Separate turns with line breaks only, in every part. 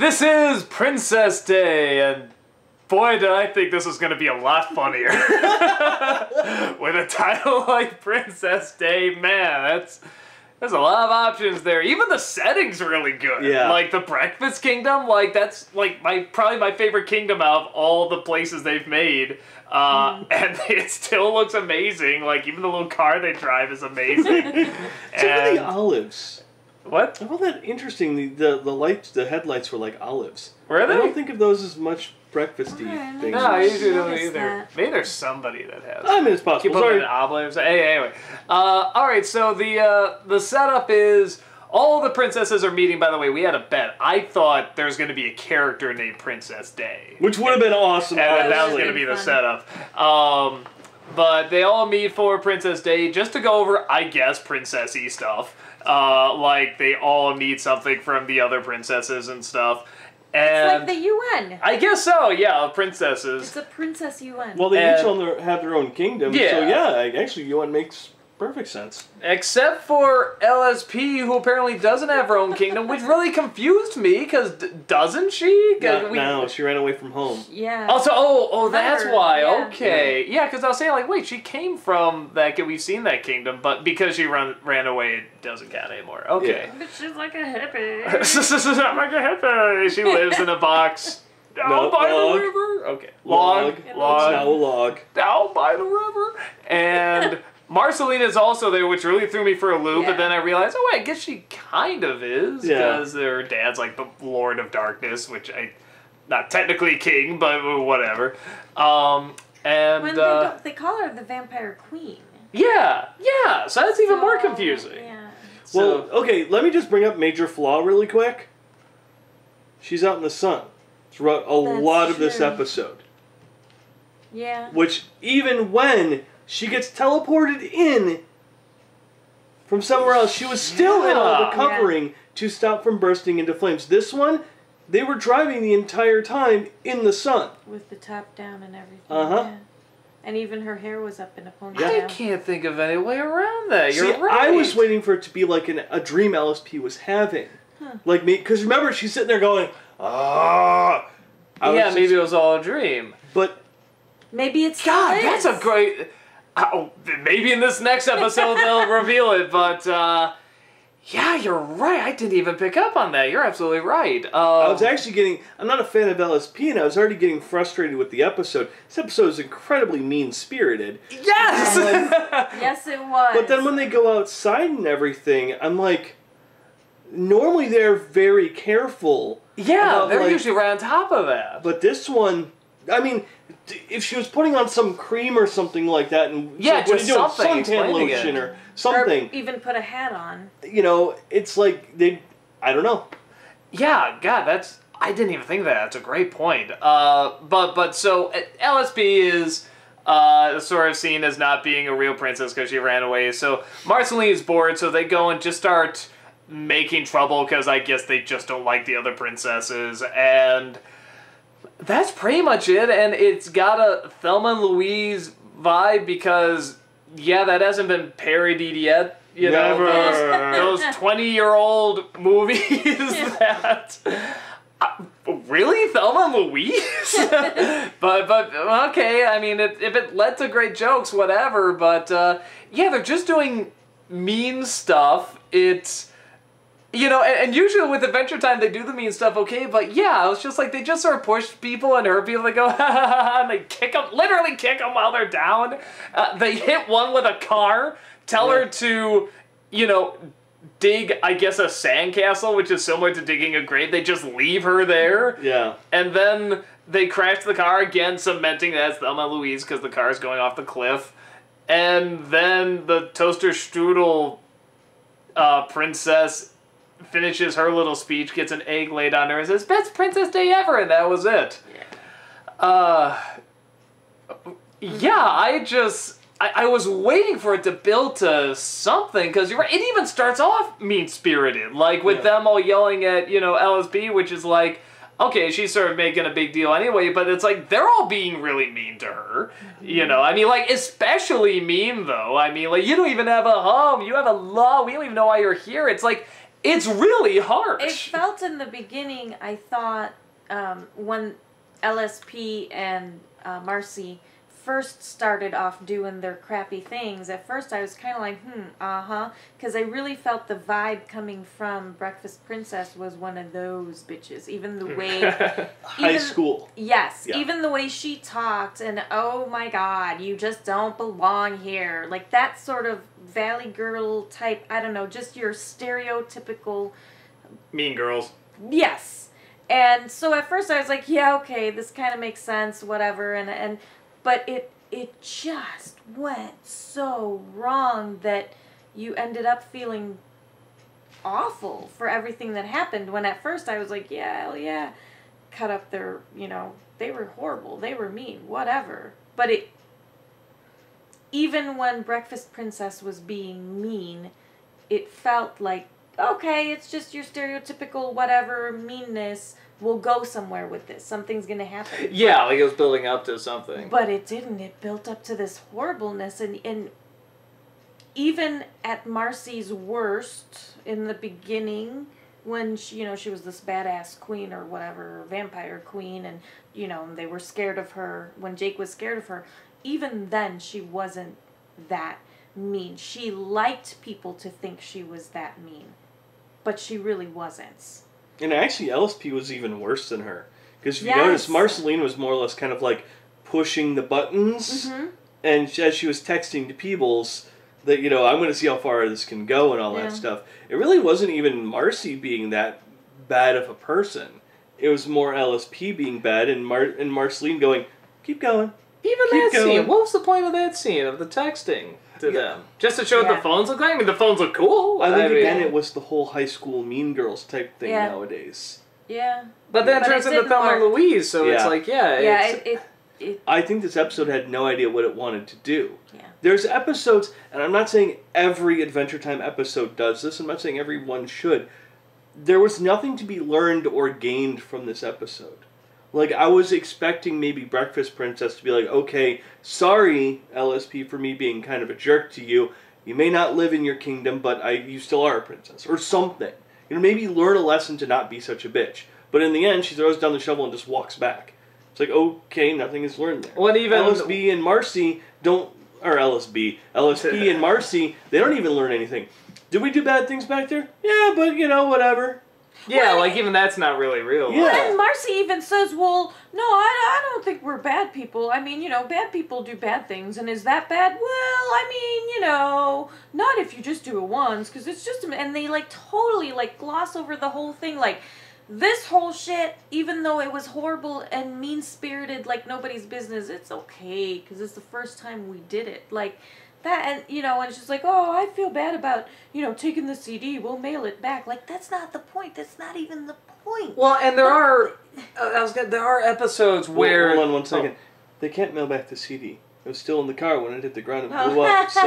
This is Princess Day, and boy, did I think this was going to be a lot funnier. With a title like Princess Day, man, there's a lot of options there. Even the setting's really good.
Yeah.
Like the Breakfast Kingdom, like that's like probably my favorite kingdom out of all the places they've made. And it still looks amazing. Like even the little car they drive is amazing.
Except for the olives.
What?
I found that interesting. The lights, the headlights were like olives.
Were they?
I don't think of those as much breakfasty things.
No, I usually don't
noticed
either.
that.
Maybe there's somebody that has.
I mean, it's possible.
Keep putting an oblate. Hey, anyway. All right, so the setup is all the princesses are meeting. By the way, we had a bet. I thought there was going to be a character named Princess Day,
Which would have been awesome.
and that was
honestly.
going to be the
Fun.
setup. But they all meet for Princess Day just to go over, I guess, princessy stuff. Like they all need something from the other princesses and stuff. And
It's like the UN.
I guess so, yeah, princesses.
It's a princess UN.
Well, they each
And-
have their own kingdom.
Yeah.
So yeah, actually, UN makes perfect sense.
Except for LSP, who apparently doesn't have her own kingdom, which really confused me, because doesn't she?
No, she ran away from home.
yeah.
Also, oh, that's
Remember,
why.
yeah.
Okay, yeah, because I was saying like, wait, she came from that. We've seen that kingdom, but because she ran away, it doesn't count anymore. Okay,
But she's like a hippie.
I'm like a hippie. She lives in a box down
No,
by
log.
the river. Okay,
Log. It's now a log.
down by the river, and Marcelina is also there, which really threw me for a loop. But
Yeah.
then I realized, oh, wait, I guess she kind of is,
Yeah.
because her dad's like the Lord of Darkness, which not technically king, but whatever. And
When they call her the Vampire Queen.
yeah, so that's even more
So,
confusing.
Yeah.
Well, okay, let me just bring up major flaw really quick. She's out in the sun throughout a
That's
lot of this
true.
episode.
Yeah.
Which, even when she gets teleported in from somewhere else, she was still in all the
Yeah.
covering to stop from bursting into flames. This one, they were driving the entire time in the sun.
With the top down and everything.
Uh-huh.
Yeah. And even her hair was up in a ponytail.
I can't think of any way around that. You're
See,
right.
I was waiting for it to be like a dream LSP was having.
Huh.
Like me, because remember, she's sitting there going, ah.
Yeah, maybe it was all a dream.
But
Maybe it's
God,
Liz.
that's a great. Maybe in this next episode they'll reveal it, but yeah, you're right. I didn't even pick up on that. You're absolutely right.
I was actually getting. I'm not a fan of LSP, and I was already getting frustrated with the episode. This episode is incredibly mean spirited.
Yes.
Yes, it was.
But then when they go outside and everything, I'm like, normally they're very careful.
Yeah,
about,
they're
like-
usually right on top of that.
But this one, I mean, if she was putting on some cream or something like that, and
Yeah,
what are
just
you doing?
something,
Suntan
explaining
lotion
it.
or something,
Or even put a hat on.
you know, it's like I don't know.
Yeah, God, I didn't even think of that. That's a great point. But so LSP is sort of seen as not being a real princess because she ran away. So Marceline is bored, so they go and just start making trouble because I guess they just don't like the other princesses, and that's pretty much it. And it's got a Thelma and Louise vibe because yeah, that hasn't been parodied yet. You know,
Never.
those 20-year-old movies that. Really? Thelma and Louise? but okay, I mean, if it led to great jokes, whatever, but yeah, they're just doing mean stuff. It's, you know, and usually with Adventure Time, they do the mean stuff okay, but yeah, it was just like they just sort of push people and hurt people. They go, ha ha ha, and they kick them, literally kick them while they're down. They hit one with a car, tell her to, you know, dig, I guess, a sandcastle, which is similar to digging a grave. They just leave her there.
Yeah.
And then they crash the car again, cementing that it's Thelma and Louise because the car is going off the cliff. And then the toaster strudel princess finishes her little speech, gets an egg laid on her, and says, "Best Princess Day ever," and that was it. Yeah, I was waiting for it to build to something, because you're right, it even starts off mean-spirited, like with them all yelling at, you know, LSP, which is like, okay, she's sort of making a big deal anyway, but it's like, they're all being really mean to her, you know, I mean, like, especially mean, though, I mean, like, you don't even have a home, you have a law, we don't even know why you're here, it's like, It's really harsh.
It felt in the beginning, I thought, when LSP and Marcy first started off doing their crappy things, at first I was kind of like, because I really felt the vibe coming from Breakfast Princess was one of those bitches. Even the way...
High school.
Yes,
Yeah.
even the way she talked, and oh my god, you just don't belong here. Like that sort of Valley Girl type, I don't know, just your stereotypical...
Mean Girls.
Yes. And so at first I was like, yeah, okay, this kind of makes sense, whatever, but it just went so wrong that you ended up feeling awful for everything that happened, when at first I was like, yeah, hell yeah, cut up their, they were horrible, they were mean, whatever. But even when Breakfast Princess was being mean, it felt like, okay, it's just your stereotypical whatever meanness. We'll go somewhere with this. Something's going to happen.
Yeah, like it was building up to something.
But it didn't. It built up to this horribleness. And even at Marcy's worst in the beginning, when she was this badass queen or whatever, vampire queen, and, they were scared of her, when Jake was scared of her, even then she wasn't that mean. She liked people to think she was that mean. But she really wasn't.
And actually, LSP was even worse than her. Because if you notice, Marceline was more or less kind of like pushing the buttons.
Mm-hmm.
And as she was texting to Peebles, that, I'm going to see how far this can go and all that stuff. It really wasn't even Marcy being that bad of a person. It was more LSP being bad and Marceline going, keep going.
Even
Keep
that
going.
scene. What was the point of that scene, of the texting to them? Just to show what the phones look like? I mean, the phones look cool.
I think, again, it was the whole high school Mean Girls type thing nowadays.
Yeah.
But then it turns into Thelma and Louise, so it's like,
I think this episode had no idea what it wanted to do.
Yeah.
There's episodes, and I'm not saying every Adventure Time episode does this, I'm not saying every one should. There was nothing to be learned or gained from this episode. Like, I was expecting maybe Breakfast Princess to be like, okay, sorry, LSP, for me being kind of a jerk to you. You may not live in your kingdom, but you still are a princess. Or something. Maybe learn a lesson to not be such a bitch. But in the end, she throws down the shovel and just walks back. It's like, okay, nothing is learned there.
When even
LSB and Marcy don't... Or LSP and Marcy, they don't even learn anything. Did we do bad things back there? Yeah, but, whatever.
Yeah, like even that's not really real.
Yeah.
Well, and Marcy even says, well, no, I don't think we're bad people. I mean, bad people do bad things, and is that bad? Well, I mean, not if you just do it once, because it's just... And they, totally, gloss over the whole thing, this whole shit, even though it was horrible and mean-spirited like nobody's business, it's okay, because it's the first time we did it. That, and, and it's just like, oh, I feel bad about, taking the CD, we'll mail it back. That's not the point. That's not even the point.
Well, and there are episodes where...
Hold on 1 second. They can't mail back the CD. It was still in the car when it hit the ground and blew up, so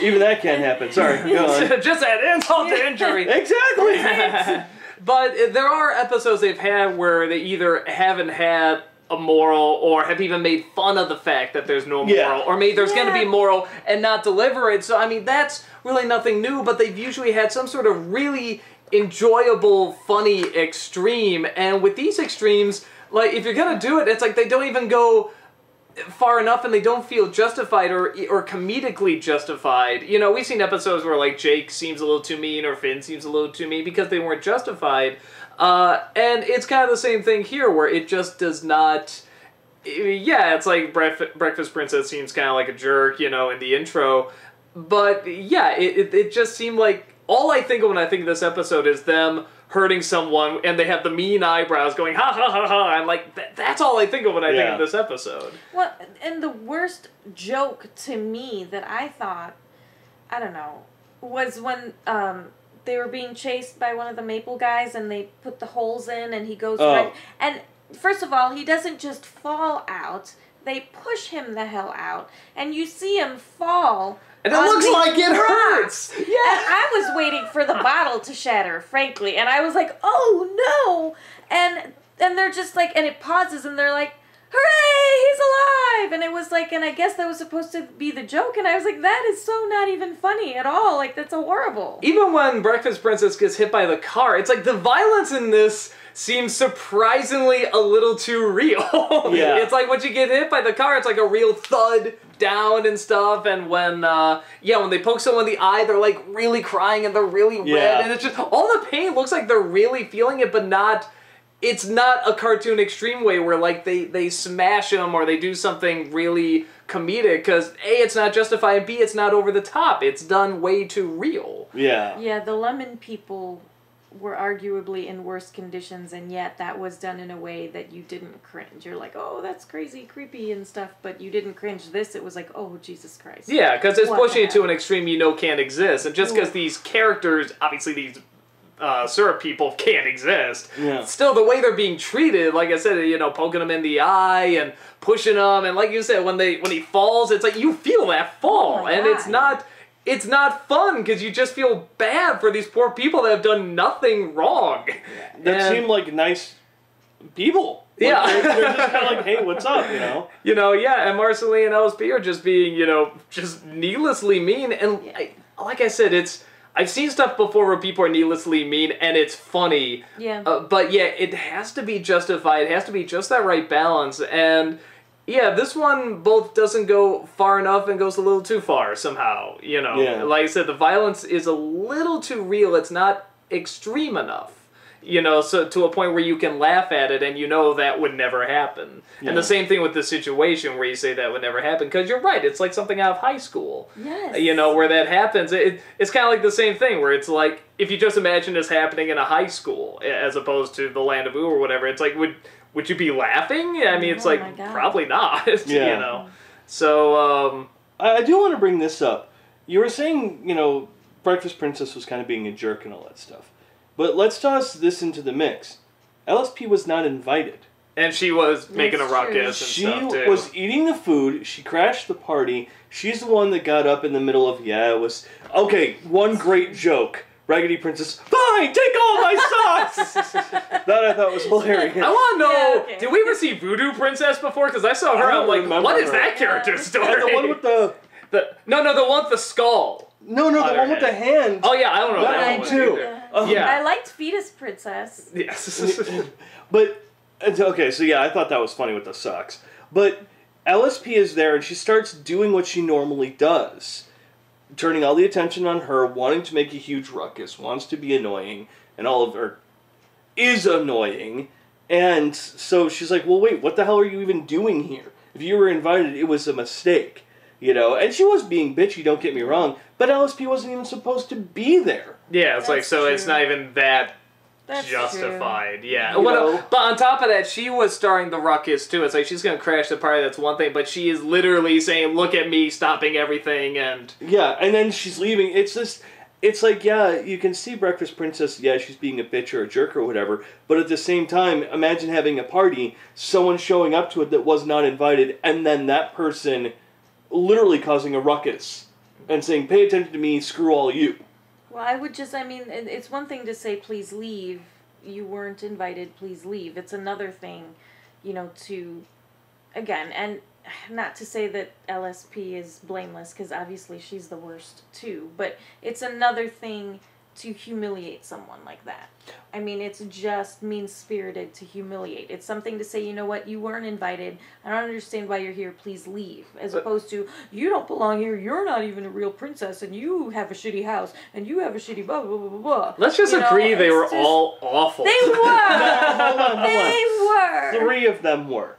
even that can't happen. Sorry, go on.
Just add insult to injury.
Exactly!
But there are episodes they've had where they either haven't had a moral or have even made fun of the fact that there's no moral, or maybe there's going to be moral and not deliver it. So, I mean, that's really nothing new, but they've usually had some sort of really enjoyable, funny extreme. And with these extremes, if you're going to do it, it's like they don't even go far enough and they don't feel justified or comedically justified. We've seen episodes where, Jake seems a little too mean or Finn seems a little too mean because they weren't justified. And it's kind of the same thing here, where it just does not... Yeah, it's like Breakfast Princess seems kind of like a jerk, in the intro. But, yeah, it just seemed like... All I think of when I think of this episode is them hurting someone, and they have the mean eyebrows going, ha, ha, ha, ha. I'm like, that's all I think of when I think of this episode.
Well, and the worst joke to me that I thought, I don't know, was when... they were being chased by one of the Maple guys, and they put the holes in, and he goes right... And first of all, he doesn't just fall out. They push him the hell out, and you see him fall.
And it looks like it hurts!
Yeah. And I was waiting for the bottle to shatter, frankly, and I was like, oh no! And they're just and it pauses, and they're like, hooray, alive, and it was like, and I guess that was supposed to be the joke, and I was like, that is so not even funny at all. Like, that's horrible.
Even when Breakfast Princess gets hit by the car, it's like the violence in this seems surprisingly a little too real.
Yeah.
It's like when you get hit by the car, it's like a real thud down and stuff, and when when they poke someone in the eye, they're like really crying and they're really red, and it's just, all the pain looks like they're really feeling it, but not, it's not a cartoon extreme way where like they smash them or they do something really comedic, because A, it's not justified, and B, it's not over the top. It's done way too real.
Yeah.
Yeah, the lemon people were arguably in worse conditions, and yet that was done in a way that you didn't cringe. You're like, oh, that's crazy, creepy and stuff, but you didn't cringe. This, it was like, oh, Jesus Christ.
Yeah, because it's
What
pushing
the
it to
heck?
an extreme you know can't exist, and just because these characters, obviously these syrup people, can't exist,
Yeah.
still the way they're being treated, like I said, you know, poking them in the eye and pushing them, and like you said, when he falls, it's like you feel that fall,
Oh my
and
God.
it's not fun, because you just feel bad for these poor people that have done nothing wrong.
That
And,
seemed like nice people. Like,
Yeah.
they're just kind of like, hey, what's up, you know?
You know, yeah, and Marceline and LSP are just being, you know, just needlessly mean, and like I said, I've seen stuff before where people are needlessly mean, and it's funny.
Yeah.
But yeah, it has to be justified. It has to be just that right balance. And yeah, this one both doesn't go far enough and goes a little too far somehow. You know,
Yeah.
like I said, the violence is a little too real. It's not extreme enough. You know, so to a point where you can laugh at it and you know that would never happen.
Yeah.
And the same thing with this situation where you say that would never happen, because you're right, it's like something out of high school.
Yes.
You know, where that happens. It's kind of like the same thing, where it's like, if you just imagine this happening in a high school, as opposed to the Land of Ooh or whatever, it's like, would you be laughing? I mean, it's
Oh
like,
my God.
probably not,
Yeah.
you know. So,
I do want to bring this up. You were saying, you know, Breakfast Princess was kind of being a jerk and all that stuff. But let's toss this into the mix. LSP was not invited.
and she was making a
That's
ruckus
true.
and
She
stuff, too.
was eating the food. She crashed the party. She's the one that got up in the middle of, it was... Okay, one great joke. Raggedy Princess, fine, take all my socks! That I thought was hilarious.
I want to know,
Yeah, okay.
did we ever see Voodoo Princess before? Because I saw her,
I don't
I'm like,
remember
what is
her.
that character's story?
And the one with the...
No, the one with the skull.
No, the
Other
one with the hand.
Oh yeah, I don't know
That
that
one
one
too.
either. Yeah.
I liked Fetus Princess.
Yes.
But, okay, so yeah, I thought that was funny with the socks. But LSP is there, and she starts doing what she normally does. Turning all the attention on her, wanting to make a huge ruckus, wants to be annoying, and all of her is annoying. And so she's like, well, wait, what the hell are you even doing here? If you were invited, it was a mistake. You know, and she was being bitchy, don't get me wrong, but LSP wasn't even supposed to be there.
Yeah, it's like,
That's
so it's
true.
not even that
That's
justified. Yeah.
You know?
But on top of that, she was starring the ruckus too. It's like she's gonna crash the party, that's one thing, but she is literally saying, look at me, stopping everything, and...
Yeah, and then she's leaving. It's like, yeah, you can see Breakfast Princess, yeah, she's being a bitch or a jerk or whatever, but at the same time, imagine having a party, someone showing up to it that was not invited, and then that person literally causing a ruckus and saying, pay attention to me, screw all you.
Well, I would just, it's one thing to say, please leave. You weren't invited, please leave. It's another thing, to, again, and not to say that LSP is blameless, because obviously she's the worst too, but it's another thing to humiliate someone like that. I mean, it's just mean-spirited to humiliate. It's something to say, you know what, you weren't invited. I don't understand why you're here. Please leave. As opposed to, you don't belong here. You're not even a real princess, and you have a shitty house, and you have a shitty blah, blah, blah, blah, blah.
Let's just agree they were all awful.
They were!
Hold on.
They were!
3 of them were.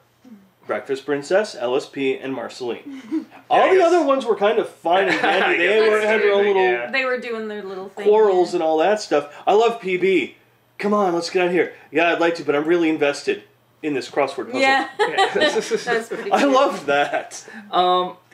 Breakfast Princess, LSP, and Marceline. All the other ones were kind of fine and dandy. They had their own little
Yeah.
They were doing their little thing.
quarrels
yeah.
and all that stuff. I love PB. Come on, let's get out of here. Yeah, I'd like to, but I'm really invested in this crossword puzzle.
Yeah.
Yeah.
That's pretty
I
cute.
loved that.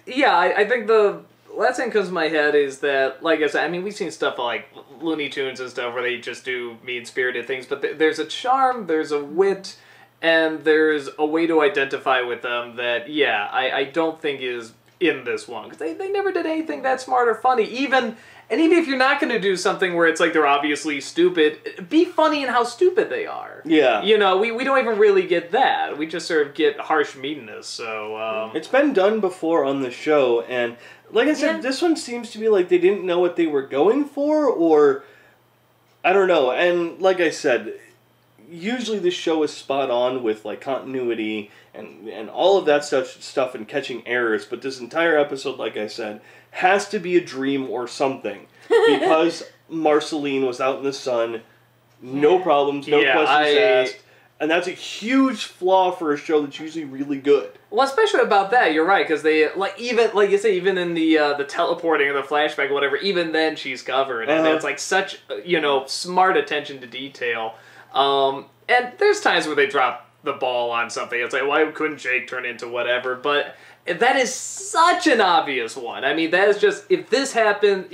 Yeah, I think the last thing that comes to my head is that, like I said, I mean, we've seen stuff like Looney Tunes and stuff where they just do mean-spirited things, but there's a charm, there's a wit, and there's a way to identify with them that, yeah, I don't think is in this one. Because they never did anything that smart or funny. Even if you're not going to do something where it's like they're obviously stupid, be funny in how stupid they are.
Yeah.
You know, we don't even really get that. We just sort of get harsh meanness, so...
It's been done before on the show, and like I said, this one seems to be like they didn't know what they were going for, or... I don't know, and like I said, usually this show is spot on with like continuity and all of that stuff and catching errors, but this entire episode, like I said, has to be a dream or something. Because Marceline was out in the sun, no problems, no questions asked. And that's a huge flaw for a show that's usually really good.
Well, especially about that, you're right, because they, like you say, even in the teleporting or the flashback or whatever, even then she's covered. And it's like such, smart attention to detail. And there's times where they drop the ball on something. It's like, why couldn't Jake turn into whatever? But that is such an obvious one. I mean, that is just, if this happened,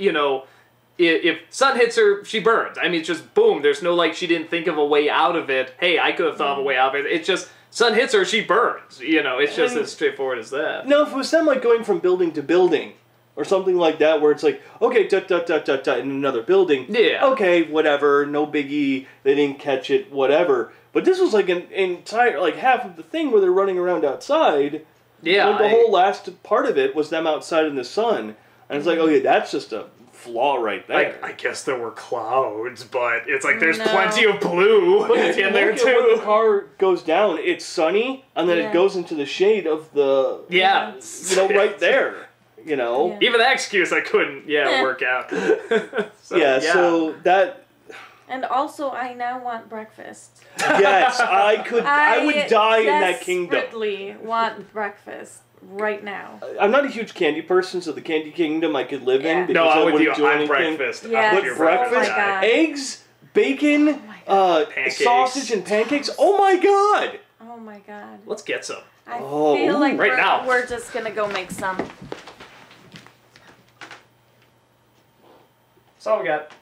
if sun hits her, she burns. I mean, it's just boom. There's no, like, she didn't think of a way out of it. Hey, I could have thought of a way out of it. It's just, sun hits her, she burns. It's just as straightforward as that.
No, if it was them, like, going from building to building, or something like that, where it's like, okay, in another building.
Yeah.
Okay, whatever, no biggie, they didn't catch it, whatever. But this was like an entire, like, half of the thing where they're running around outside.
Yeah.
Like, the whole last part of it was them outside in the sun. And it's like, okay, that's just a flaw right there.
I guess there were clouds, but it's like there's plenty of blue in there too.
When the car goes down, it's sunny, and then it goes into the shade of the...
Yeah.
Right there.
Even that excuse I couldn't, work out.
So that...
And also, I now want breakfast.
Yes, I would die in that kingdom.
I desperately want breakfast right now.
I'm not a huge candy person, so the candy kingdom I could live in.
No, I'm with you.
Do
I'm
anything.
breakfast.
Yes.
But breakfast, eggs, bacon, sausage, and pancakes. Oh my god!
Oh my god.
Let's get some.
I feel like
now.
we're just gonna go make some.
That's all we got.